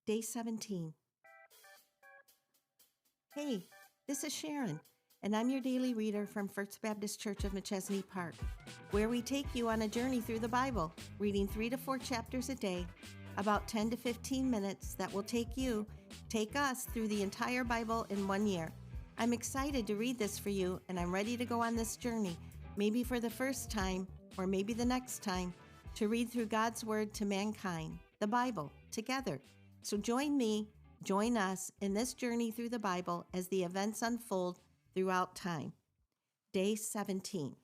Day 17. Hey, this is Sharon, and I'm your daily reader from First Baptist Church of Machesney Park, where we take you on a journey through the Bible, reading 3 to 4 chapters a day, about 10 to 15 minutes that will take us through the entire Bible in 1 year. I'm excited to read this for you, and I'm ready to go on this journey, maybe for the first time, or maybe the next time, to read through God's Word to mankind, the Bible, together. So join us in this journey through the Bible as the events unfold throughout time. Day 17.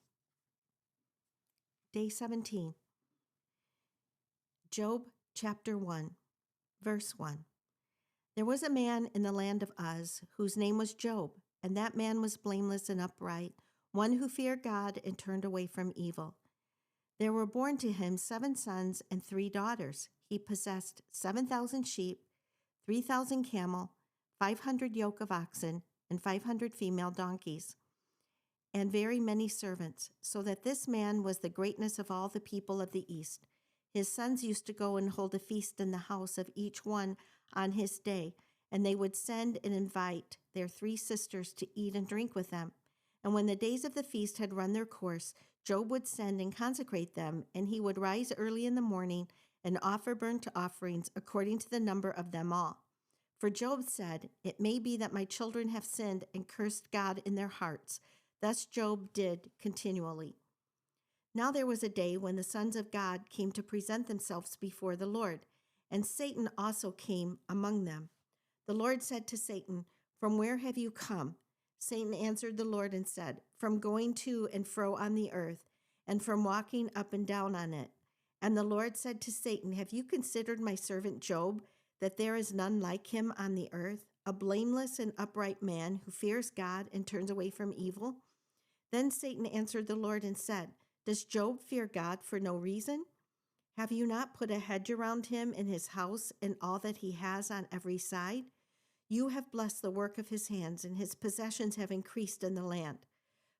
Day 17. Job chapter 1, verse 1. There was a man in the land of Uz whose name was Job, and that man was blameless and upright, one who feared God and turned away from evil. There were born to him 7 sons and 3 daughters. He possessed 7,000 sheep, 3,000 camel, 500 yoke of oxen, and 500 female donkeys, and very many servants, so that this man was the greatness of all the people of the East. His sons used to go and hold a feast in the house of each one on his day, and they would send and invite their 3 sisters to eat and drink with them. And when the days of the feast had run their course, Job would send and consecrate them, and he would rise early in the morning and offer burnt offerings according to the number of them all. For Job said, "It may be that my children have sinned and cursed God in their hearts." Thus Job did continually. Now there was a day when the sons of God came to present themselves before the Lord, and Satan also came among them. The Lord said to Satan, "From where have you come?" Satan answered the Lord and said, "From going to and fro on the earth, and from walking up and down on it." And the Lord said to Satan, "Have you considered my servant Job, that there is none like him on the earth, a blameless and upright man who fears God and turns away from evil?" Then Satan answered the Lord and said, "Does Job fear God for no reason? Have you not put a hedge around him and his house and all that he has on every side? You have blessed the work of his hands, and his possessions have increased in the land.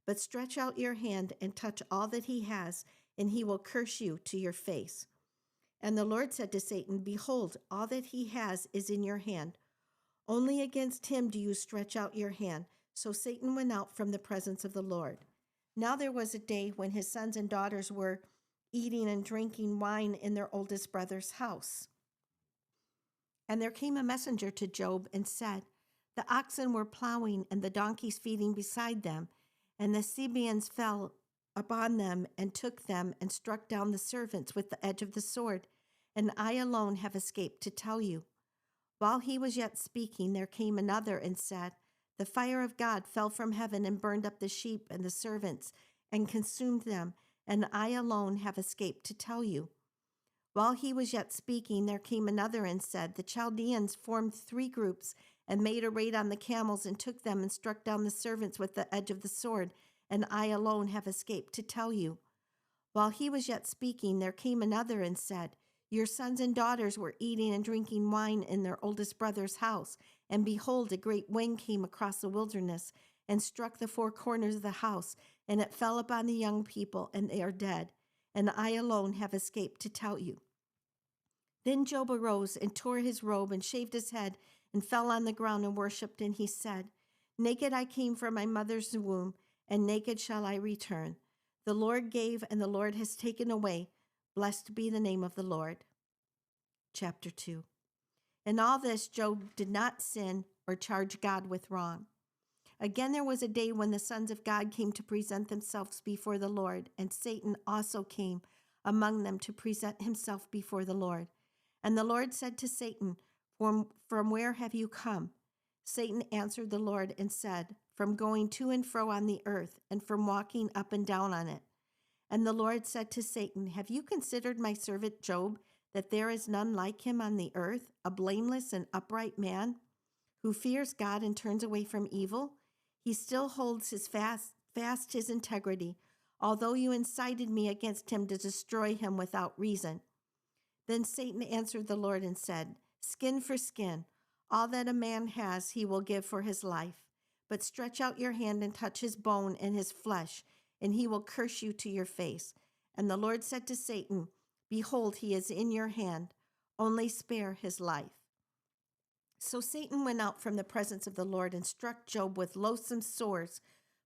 But stretch out your hand and touch all that he has, and he will curse you to your face." And the Lord said to Satan, "Behold, all that he has is in your hand. Only against him do you stretch out your hand." So Satan went out from the presence of the Lord. Now there was a day when his sons and daughters were eating and drinking wine in their oldest brother's house. And there came a messenger to Job and said, "The oxen were plowing and the donkeys feeding beside them, and the Sabeans fell upon them and took them and struck down the servants with the edge of the sword, and I alone have escaped to tell you." While he was yet speaking, there came another and said, "The fire of God fell from heaven and burned up the sheep and the servants and consumed them, and I alone have escaped to tell you." While he was yet speaking, there came another and said, "The Chaldeans formed 3 groups and made a raid on the camels and took them and struck down the servants with the edge of the sword, and I alone have escaped to tell you." While he was yet speaking, there came another and said, "Your sons and daughters were eating and drinking wine in their oldest brother's house, and behold, a great wind came across the wilderness and struck the 4 corners of the house, and it fell upon the young people, and they are dead, and I alone have escaped to tell you." Then Job arose and tore his robe and shaved his head and fell on the ground and worshipped, and he said, "Naked I came from my mother's womb, and naked shall I return. The Lord gave, and the Lord has taken away. Blessed be the name of the Lord." Chapter 2. In all this, Job did not sin or charge God with wrong. Again, there was a day when the sons of God came to present themselves before the Lord, and Satan also came among them to present himself before the Lord. And the Lord said to Satan, From where have you come?" Satan answered the Lord and said, "From going to and fro on the earth, and from walking up and down on it." And the Lord said to Satan, "Have you considered my servant Job, that there is none like him on the earth, a blameless and upright man, who fears God and turns away from evil? He still holds fast his integrity, although you incited me against him to destroy him without reason." Then Satan answered the Lord and said, "Skin for skin, all that a man has he will give for his life. But stretch out your hand and touch his bone and his flesh, and he will curse you to your face." And the Lord said to Satan, "Behold, he is in your hand. Only spare his life." So Satan went out from the presence of the Lord and struck Job with loathsome sores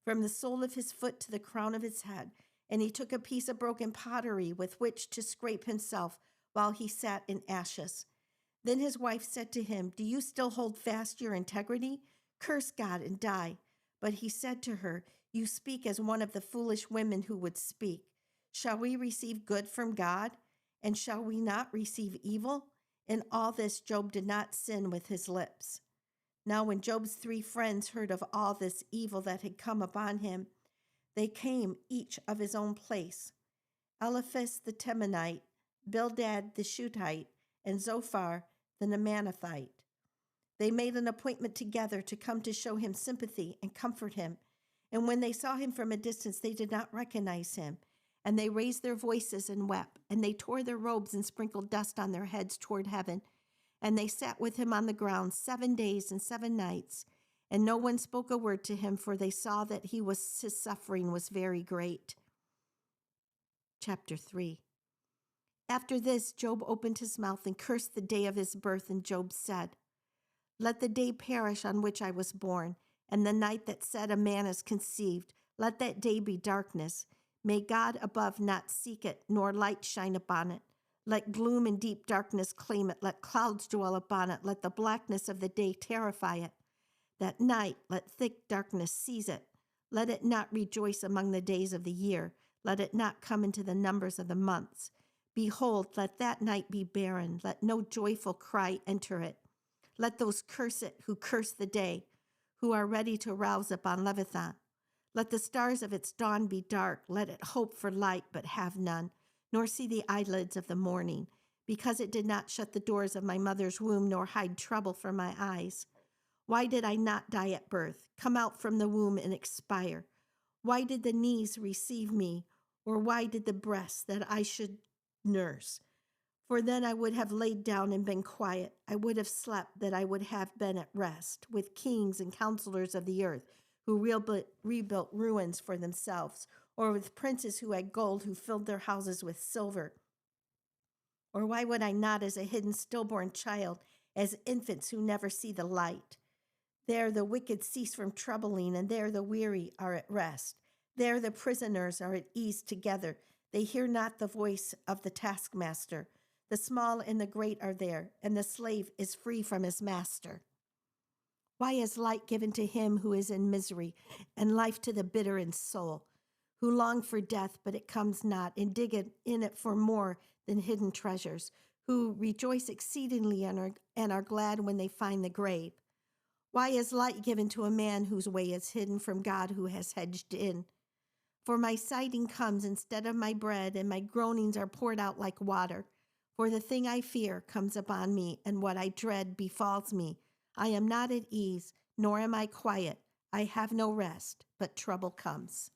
from the sole of his foot to the crown of his head. And he took a piece of broken pottery with which to scrape himself while he sat in ashes. Then his wife said to him, "Do you still hold fast your integrity? Curse God and die." But he said to her, "You speak as one of the foolish women who would speak. Shall we receive good from God? And shall we not receive evil?" In all this, Job did not sin with his lips. Now, when Job's 3 friends heard of all this evil that had come upon him, they came each of his own place: Eliphaz the Temanite, Bildad the Shuhite, and Zophar the Naamathite. They made an appointment together to come to show him sympathy and comfort him. And when they saw him from a distance, they did not recognize him. And they raised their voices and wept, and they tore their robes and sprinkled dust on their heads toward heaven. And they sat with him on the ground 7 days and 7 nights. And no one spoke a word to him, for they saw that his suffering was very great. Chapter 3. After this, Job opened his mouth and cursed the day of his birth, and Job said, "Let the day perish on which I was born, and the night that said a man is conceived. Let that day be darkness. May God above not seek it, nor light shine upon it. Let gloom and deep darkness claim it. Let clouds dwell upon it. Let the blackness of the day terrify it. That night let thick darkness seize it. Let it not rejoice among the days of the year. Let it not come into the numbers of the months. Behold, let that night be barren. Let no joyful cry enter it. Let those curse it who curse the day, who are ready to rouse upon Leviathan. Let the stars of its dawn be dark. Let it hope for light, but have none, nor see the eyelids of the morning, because it did not shut the doors of my mother's womb, nor hide trouble from my eyes. Why did I not die at birth, come out from the womb and expire? Why did the knees receive me, or why did the breasts that I should nurse? For then I would have laid down and been quiet. I would have slept, that I would have been at rest with kings and counselors of the earth, who rebuilt ruins for themselves, or with princes who had gold, who filled their houses with silver. Or why would I not, as a hidden stillborn child, as infants who never see the light? There the wicked cease from troubling, and there the weary are at rest. There the prisoners are at ease together. They hear not the voice of the taskmaster. The small and the great are there, and the slave is free from his master. Why is light given to him who is in misery, and life to the bitter in soul, who long for death, but it comes not, and dig in it for more than hidden treasures, who rejoice exceedingly and are glad when they find the grave? Why is light given to a man whose way is hidden from God, who has hedged in? For my sighing comes instead of my bread, and my groanings are poured out like water. For the thing I fear comes upon me, and what I dread befalls me. I am not at ease, nor am I quiet. I have no rest, but trouble comes.